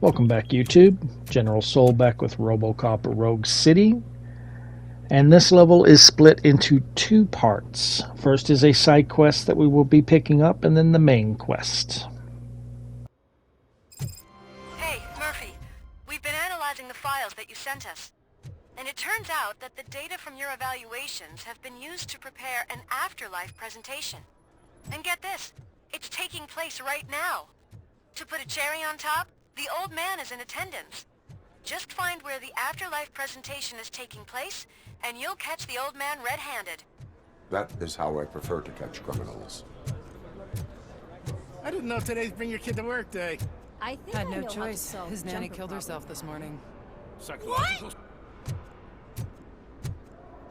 Welcome back, YouTube. General Soul back with Robocop Rogue City. And this level is split into two parts. First is a side quest that we will be picking up, and then the main quest. Hey, Murphy. We've been analyzing the files that you sent us. And it turns out that the data from your evaluations have been used to prepare an afterlife presentation. And get this, it's taking place right now. To put a cherry on top, the old man is in attendance. Just find where the afterlife presentation is taking place, and you'll catch the old man red-handed. That is how I prefer to catch criminals. I didn't know today's Bring Your Kid to Work day. I think Had I no know how to choice. solve His nanny jumper killed problem. herself this morning. Psychological.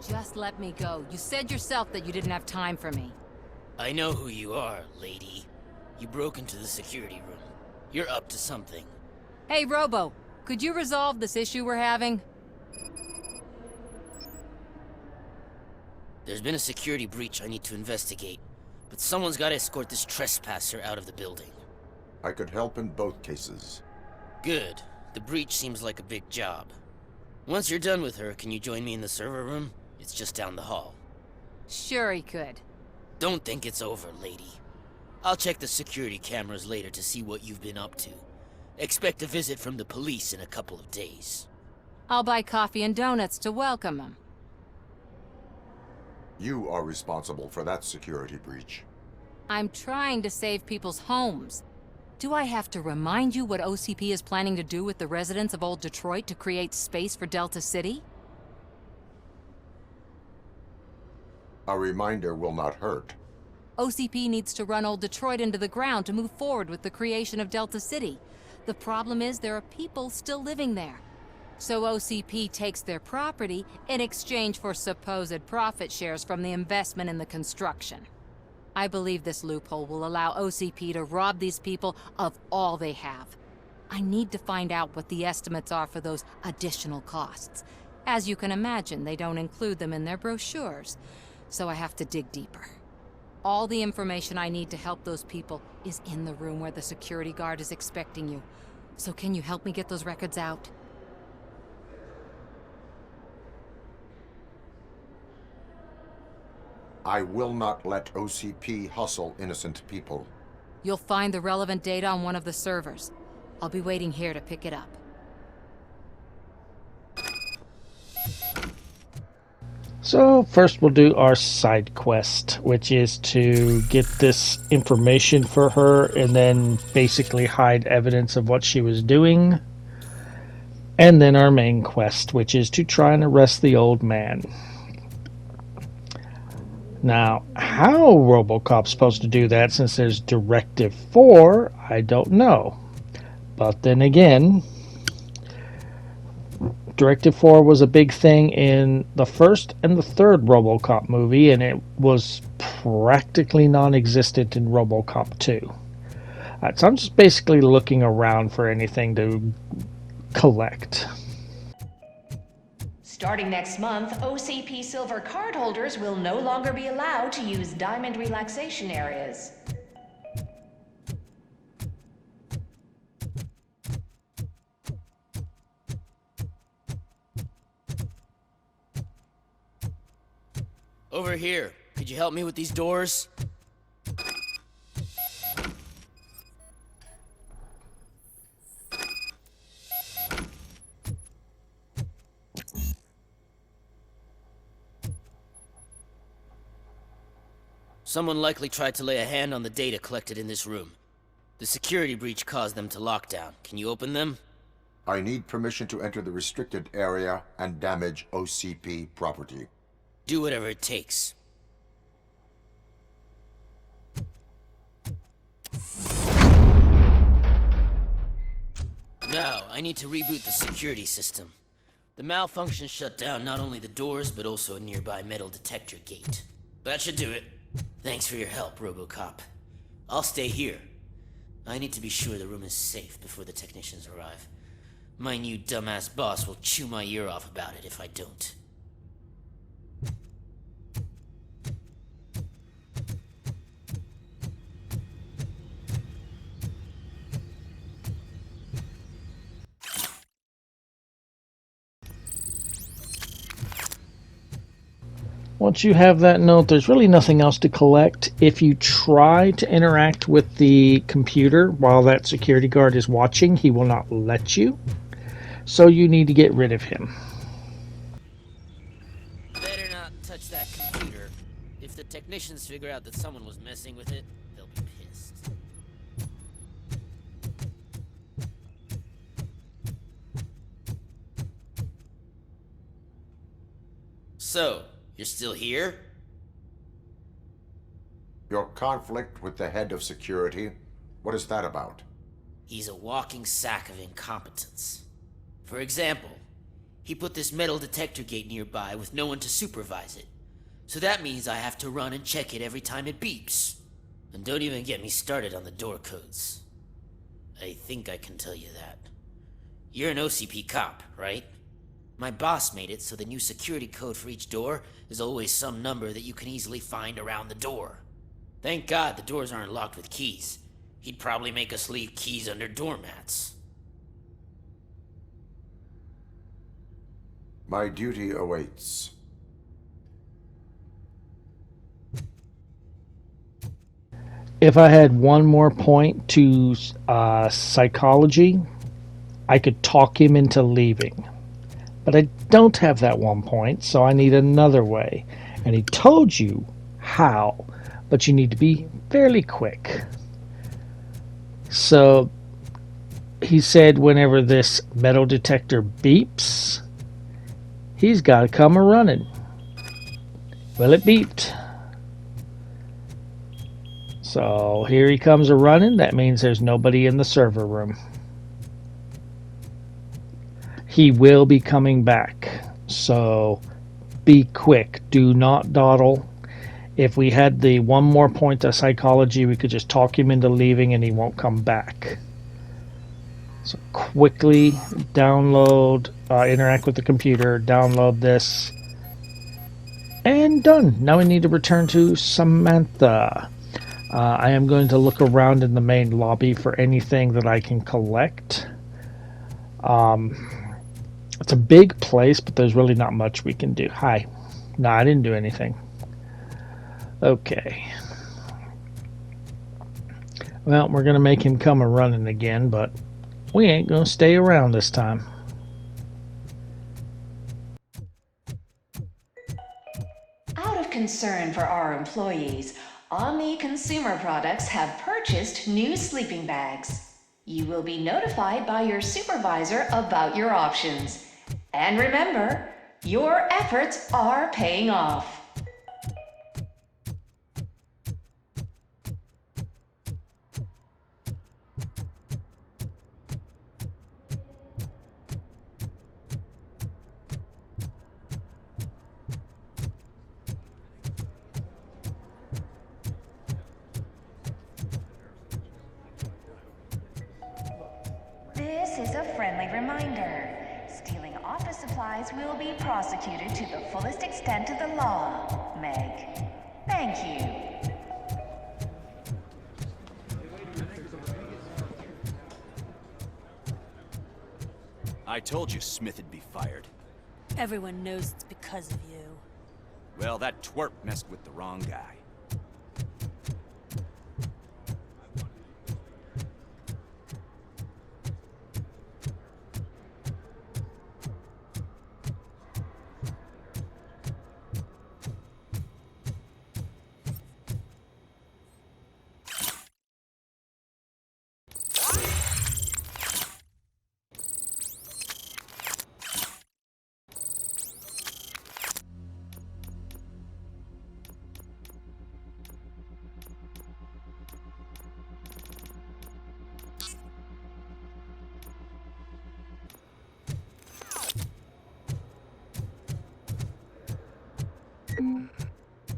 Just let me go. You said yourself that you didn't have time for me. I know who you are, lady. You broke into the security room. You're up to something. Hey, Robo, could you resolve this issue we're having? There's been a security breach I need to investigate, but someone's got to escort this trespasser out of the building. I could help in both cases. Good. The breach seems like a big job. Once you're done with her, can you join me in the server room? It's just down the hall. Sure he could. Don't think it's over, lady. I'll check the security cameras later to see what you've been up to. Expect a visit from the police in a couple of days. I'll buy coffee and donuts to welcome him. You are responsible for that security breach. I'm trying to save people's homes. Do I have to remind you what OCP is planning to do with the residents of Old Detroit to create space for Delta City? A reminder will not hurt. OCP needs to run Old Detroit into the ground to move forward with the creation of Delta City. The problem is there are people still living there. So OCP takes their property in exchange for supposed profit shares from the investment in the construction. I believe this loophole will allow OCP to rob these people of all they have. I need to find out what the estimates are for those additional costs. As you can imagine, they don't include them in their brochures, so I have to dig deeper. All the information I need to help those people is in the room where the security guard is expecting you. So can you help me get those records out? I will not let OCP hustle innocent people. You'll find the relevant data on one of the servers. I'll be waiting here to pick it up. So first we'll do our side quest, which is to get this information for her and then basically hide evidence of what she was doing. And then our main quest, which is to try and arrest the old man. Now, how Robocop's supposed to do that since there's Directive 4, I don't know. But then again, Directive 4 was a big thing in the first and the third Robocop movie, and it was practically non-existent in Robocop 2. So I'm just basically looking around for anything to collect. Starting next month, OCP Silver cardholders will no longer be allowed to use Diamond relaxation areas. Over here. Could you help me with these doors? Someone likely tried to lay a hand on the data collected in this room. The security breach caused them to lock down. Can you open them? I need permission to enter the restricted area and damage OCP property. Do whatever it takes. Now, I need to reboot the security system. The malfunction shut down not only the doors, but also a nearby metal detector gate. That should do it. Thanks for your help, Robocop. I'll stay here. I need to be sure the room is safe before the technicians arrive. My new dumbass boss will chew my ear off about it if I don't. Once you have that note, there's really nothing else to collect. If you try to interact with the computer while that security guard is watching, he will not let you. So you need to get rid of him. Better not touch that computer. If the technicians figure out that someone was messing with it, they'll be pissed. So, you're still here? Your conflict with the head of security, what is that about? He's a walking sack of incompetence. For example, he put this metal detector gate nearby with no one to supervise it. So that means I have to run and check it every time it beeps. And don't even get me started on the door codes. I think I can tell you that. You're an OCP cop, right? My boss made it so the new security code for each door is always some number that you can easily find around the door. Thank God the doors aren't locked with keys. He'd probably make us leave keys under doormats. My duty awaits. If I had one more point to psychology, I could talk him into leaving. But I don't have that one point, so I need another way. And he told you how, but you need to be fairly quick. So he said whenever this metal detector beeps, he's got to come a running. Well, it beeped. So here he comes a running. That means there's nobody in the server room. He will be coming back. So be quick. Do not dawdle. If we had the one more point of psychology, we could just talk him into leaving and he won't come back. So quickly download, interact with the computer, download this, and done. Now we need to return to Samantha. I am going to look around in the main lobby for anything that I can collect. It's a big place, but there's really not much we can do. Hi. No, I didn't do anything. Okay. Well, we're going to make him come a running again, but we ain't going to stay around this time. Out of concern for our employees, Omni Consumer Products have purchased new sleeping bags. You will be notified by your supervisor about your options. And remember, your efforts are paying off. This is a friendly reminder. Stealing office supplies will be prosecuted to the fullest extent of the law, Meg. Thank you. I told you Smith'd be fired. Everyone knows it's because of you. Well, that twerp messed with the wrong guy.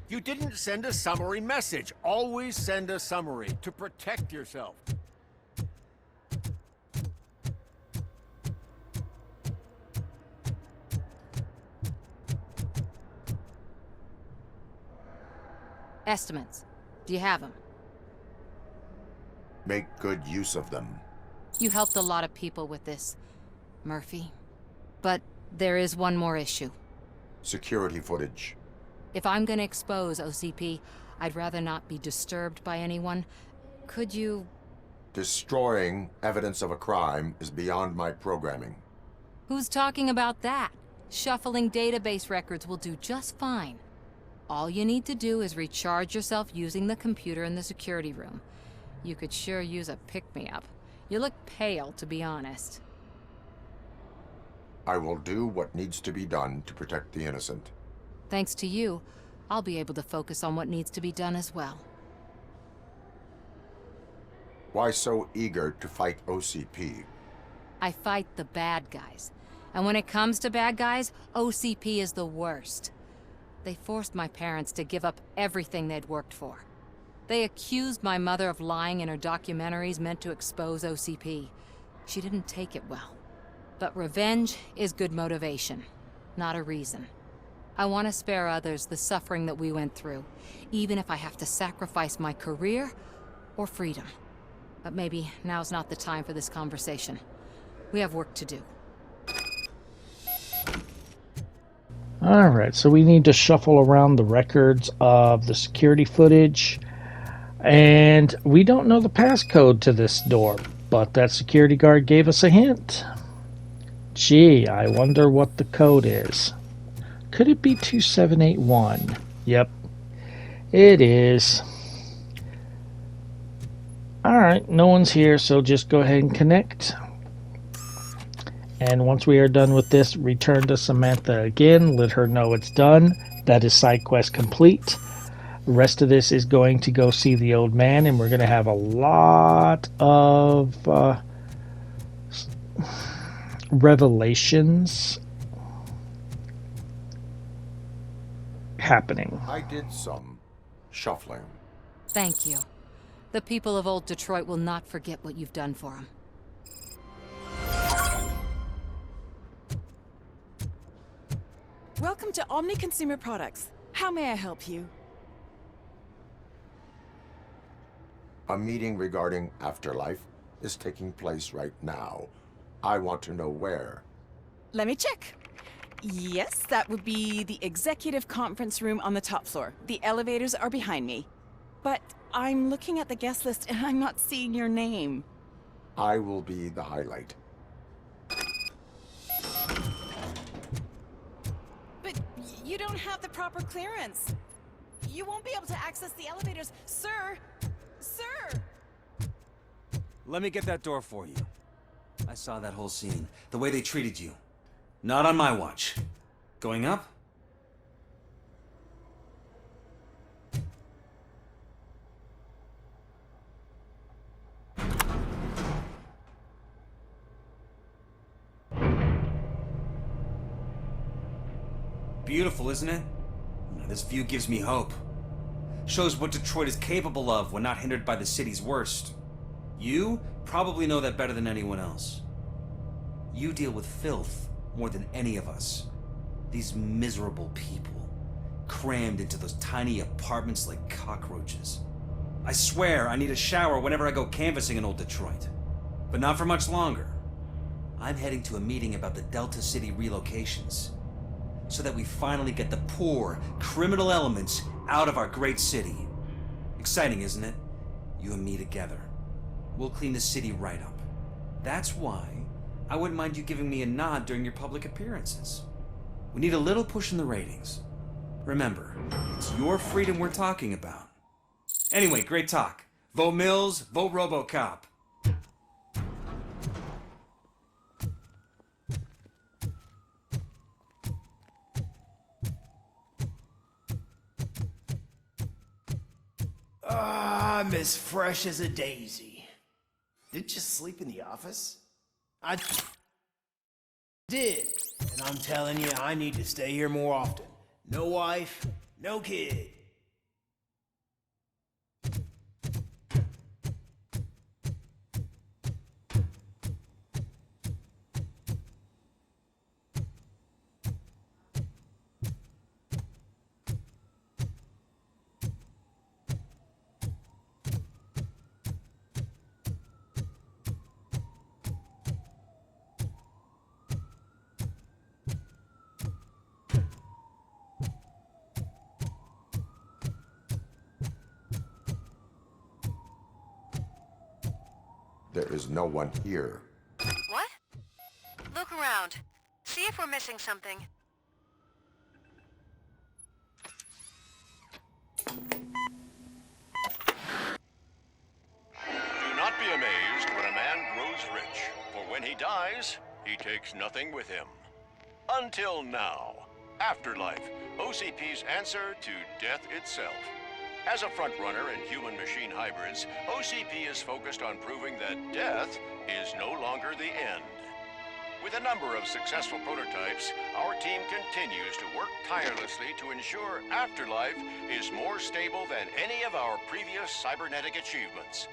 You didn't send a summary message. Always send a summary to protect yourself. Estimates. Do you have them? Make good use of them. You helped a lot of people with this, Murphy. But there is one more issue. Security footage. If I'm gonna expose OCP, I'd rather not be disturbed by anyone. Could you... Destroying evidence of a crime is beyond my programming. Who's talking about that? Shuffling database records will do just fine. All you need to do is recharge yourself using the computer in the security room. You could sure use a pick-me-up. You look pale, to be honest. I will do what needs to be done to protect the innocent. Thanks to you, I'll be able to focus on what needs to be done as well. Why so eager to fight OCP? I fight the bad guys. And when it comes to bad guys, OCP is the worst. They forced my parents to give up everything they'd worked for. They accused my mother of lying in her documentaries meant to expose OCP. She didn't take it well. But revenge is good motivation, not a reason. I want to spare others the suffering that we went through, even if I have to sacrifice my career or freedom. But maybe now's not the time for this conversation. We have work to do. Alright, so we need to shuffle around the records of the security footage. And we don't know the passcode to this door, but that security guard gave us a hint. Gee, I wonder what the code is. Could it be 2781? Yep, it is. Alright, no one's here, so just go ahead and connect. And once we are done with this, return to Samantha again, let her know it's done. That is side quest complete. The rest of this is going to go see the old man, and we're going to have a lot of revelations happening. I did some shuffling. Thank you. The people of Old Detroit will not forget what you've done for them. Welcome to Omni Consumer Products. How may I help you? A meeting regarding afterlife is taking place right now. I want to know where. Let me check. Yes, that would be the executive conference room on the top floor. The elevators are behind me. But I'm looking at the guest list and I'm not seeing your name. I will be the highlight. But you don't have the proper clearance. You won't be able to access the elevators, sir. Sir! Let me get that door for you. I saw that whole scene. The way they treated you. Not on my watch. Going up? Beautiful, isn't it? This view gives me hope. Shows what Detroit is capable of when not hindered by the city's worst. You probably know that better than anyone else. You deal with filth more than any of us. These miserable people, crammed into those tiny apartments like cockroaches. I swear I need a shower whenever I go canvassing in old Detroit. But not for much longer. I'm heading to a meeting about the Delta City relocations, so that we finally get the poor, criminal elements out of our great city. Exciting, isn't it? You and me together. We'll clean the city right up. That's why I wouldn't mind you giving me a nod during your public appearances. We need a little push in the ratings. Remember, it's your freedom we're talking about. Anyway, great talk. Vote Mills, vote Robocop. I'm as fresh as a daisy. Did you sleep in the office? I did. And I'm telling you, I need to stay here more often. No wife, no kid. there is no one here. What? Look around. See if we're missing something. Do not be amazed when a man grows rich, for when he dies, he takes nothing with him. Until now. Afterlife, OCP's answer to death itself. As a frontrunner in human-machine hybrids, OCP is focused on proving that death is no longer the end. With a number of successful prototypes, our team continues to work tirelessly to ensure Afterlife is more stable than any of our previous cybernetic achievements.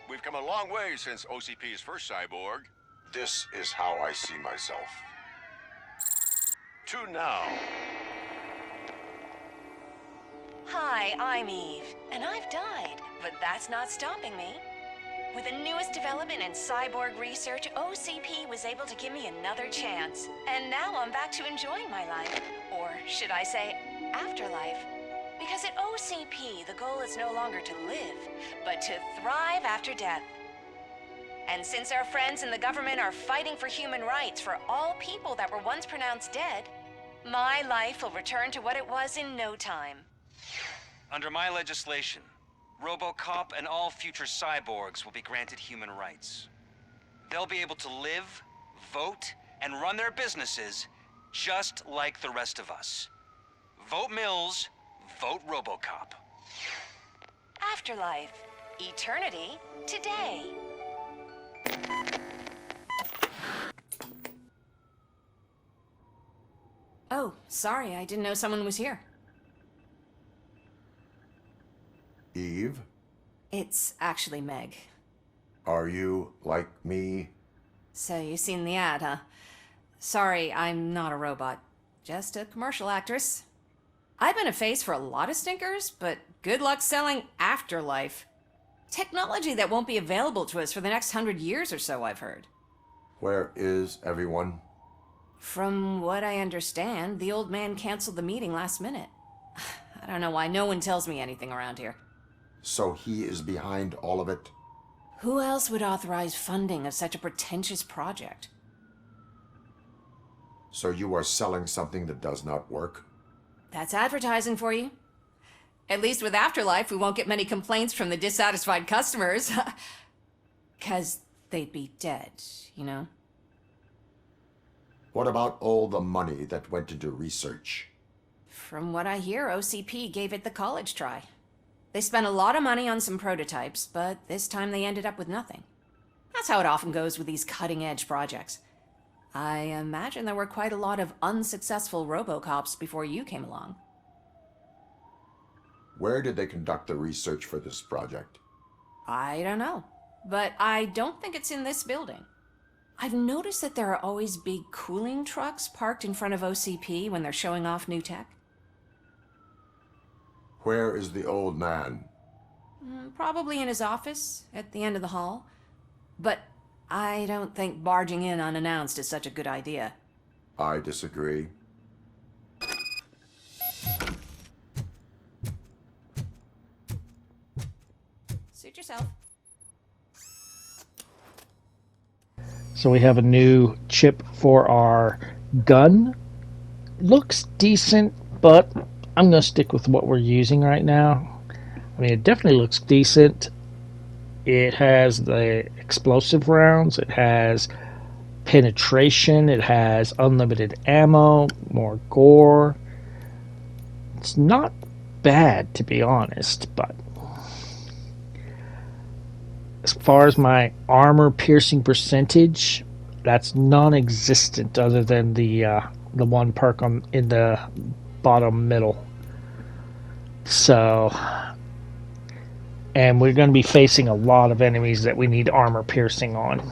We've come a long way since OCP's first cyborg. This is how I see myself. To now. Hi, I'm Eve, and I've died, but that's not stopping me. With the newest development in cyborg research, OCP was able to give me another chance. And now I'm back to enjoying my life. Or should I say, afterlife. Because at OCP, the goal is no longer to live, but to thrive after death. And since our friends in the government are fighting for human rights for all people that were once pronounced dead, my life will return to what it was in no time. Under my legislation, Robocop and all future cyborgs will be granted human rights. They'll be able to live, vote, and run their businesses just like the rest of us. Vote Mills, vote Robocop. Afterlife. Eternity. Today. Oh, sorry, I didn't know someone was here. Eve, It's actually Meg. are you like me? So you've seen the ad, huh? Sorry, I'm not a robot. Just a commercial actress. I've been a face for a lot of stinkers, but good luck selling Afterlife. Technology that won't be available to us for the next 100 years or so, I've heard. Where is everyone? From what I understand, the old man canceled the meeting last minute. I don't know why no one tells me anything around here. So he is behind all of it? Who else would authorize funding of such a pretentious project? So you are selling something that does not work? That's advertising for you. At least with Afterlife, we won't get many complaints from the dissatisfied customers. 'Cause they'd be dead, you know? What about all the money that went into research? From what I hear, OCP gave it the college try. They spent a lot of money on some prototypes, but this time they ended up with nothing. That's how it often goes with these cutting-edge projects. I imagine there were quite a lot of unsuccessful Robocops before you came along. Where did they conduct the research for this project? I don't know, but I don't think it's in this building. I've noticed that there are always big cooling trucks parked in front of OCP when they're showing off new tech. Where is the old man? Probably in his office, at the end of the hall. But I don't think barging in unannounced is such a good idea. I disagree. Suit yourself. So we have a new chip for our gun. Looks decent, but I'm going to stick with what we're using right now. I mean, it definitely looks decent. It has the explosive rounds. It has penetration. It has unlimited ammo, more gore. It's not bad, to be honest, but as far as my armor piercing percentage, that's non-existent other than the one perk in the bottom middle. So, and we're going to be facing a lot of enemies that we need armor piercing on.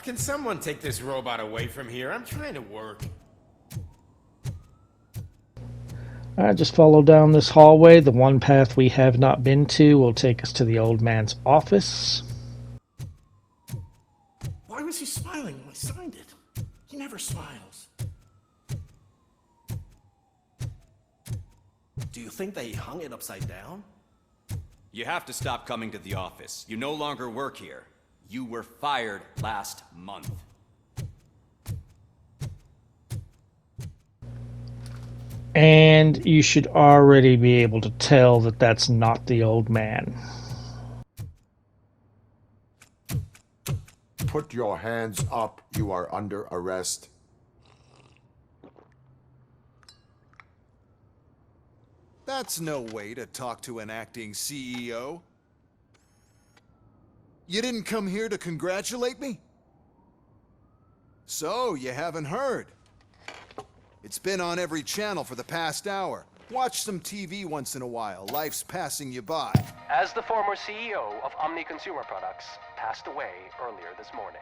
Can someone take this robot away from here? I'm trying to work. Alright, just follow down this hallway. The one path we have not been to will take us to the old man's office. Why was he smiling when I signed it? He never smiles. Do you think they hung it upside down? You have to stop coming to the office. You no longer work here. You were fired last month. And you should already be able to tell that that's not the old man. Put your hands up. You are under arrest. That's no way to talk to an acting CEO. You didn't come here to congratulate me? So, you haven't heard. It's been on every channel for the past hour. Watch some TV once in a while. Life's passing you by. As the former CEO of Omni Consumer Products passed away earlier this morning,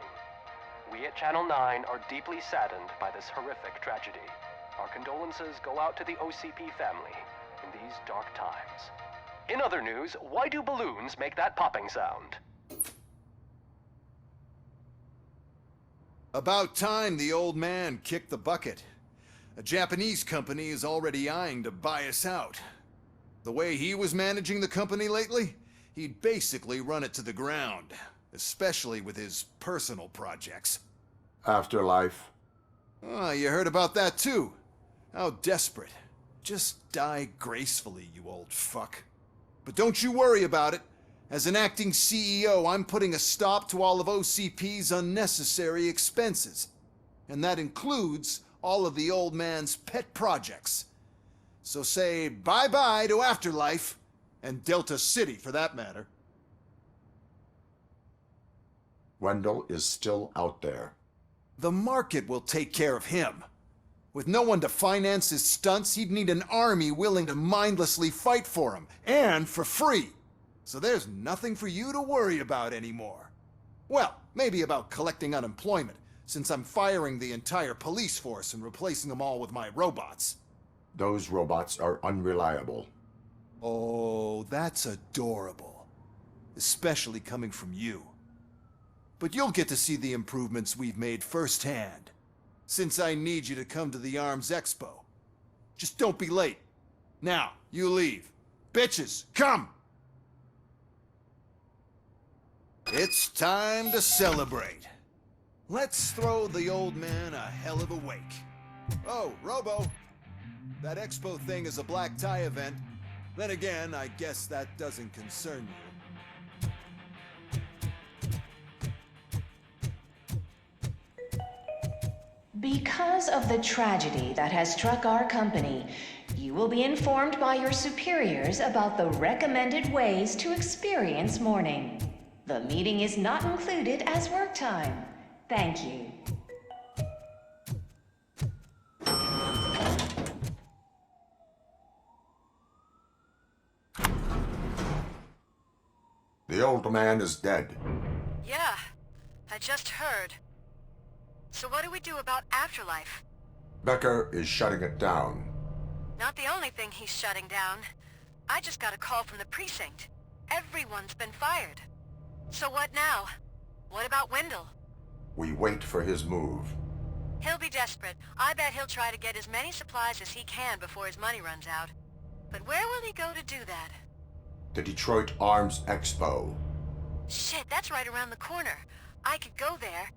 we at Channel 9 are deeply saddened by this horrific tragedy. Our condolences go out to the OCP family in these dark times. In other news, why do balloons make that popping sound? About time the old man kicked the bucket. A Japanese company is already eyeing to buy us out. The way he was managing the company lately, he'd basically run it to the ground, especially with his personal projects. Afterlife. Oh, you heard about that too. How desperate. Just die gracefully, you old fuck. But don't you worry about it. As an acting CEO, I'm putting a stop to all of OCP's unnecessary expenses. And that includes all of the old man's pet projects. So say bye-bye to Afterlife, and Delta City for that matter. Wendell is still out there. The market will take care of him. With no one to finance his stunts, he'd need an army willing to mindlessly fight for him, and for free. So there's nothing for you to worry about anymore. Well, maybe about collecting unemployment, since I'm firing the entire police force and replacing them all with my robots. Those robots are unreliable. Oh, that's adorable. Especially coming from you. But you'll get to see the improvements we've made firsthand, since I need you to come to the Arms Expo. Just don't be late. Now, you leave. Bitches, come! It's time to celebrate. Let's throw the old man a hell of a wake. Oh, Robo. That expo thing is a black tie event. Then again, I guess that doesn't concern you. Because of the tragedy that has struck our company, you will be informed by your superiors about the recommended ways to experience mourning. The meeting is not included as work time. Thank you. The old man is dead. Yeah, I just heard. So what do we do about Afterlife? Becker is shutting it down. Not the only thing he's shutting down. I just got a call from the precinct. Everyone's been fired. So what now? What about Wendell? We wait for his move. He'll be desperate. I bet he'll try to get as many supplies as he can before his money runs out. But where will he go to do that? The Detroit Arms Expo. Shit, that's right around the corner. I could go there.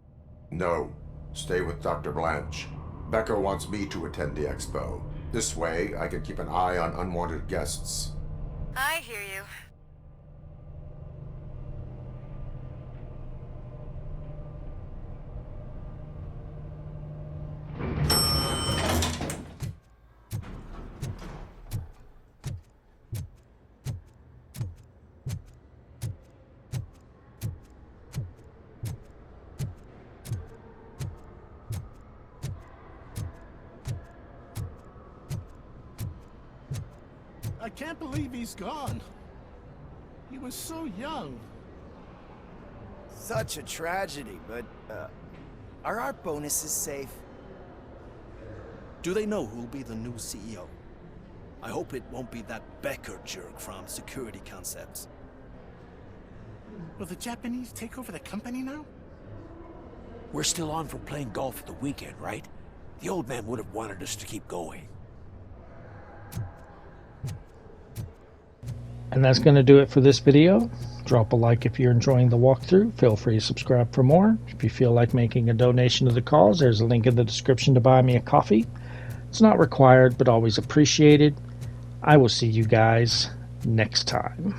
No. Stay with Dr. Blanche. Becker wants me to attend the expo. This way, I can keep an eye on unwanted guests. I hear you. I can't believe he's gone. He was so young. Such a tragedy, but Are our bonuses safe? Do they know who'll be the new CEO? I hope it won't be that Becker jerk from Security Concepts. Will the Japanese take over the company now? We're still on for playing golf at the weekend, right? The old man would have wanted us to keep going. And that's going to do it for this video. Drop a like if you're enjoying the walkthrough. Feel free to subscribe for more. If you feel like making a donation to the cause, there's a link in the description to buy me a coffee. It's not required, but always appreciated. I will see you guys next time.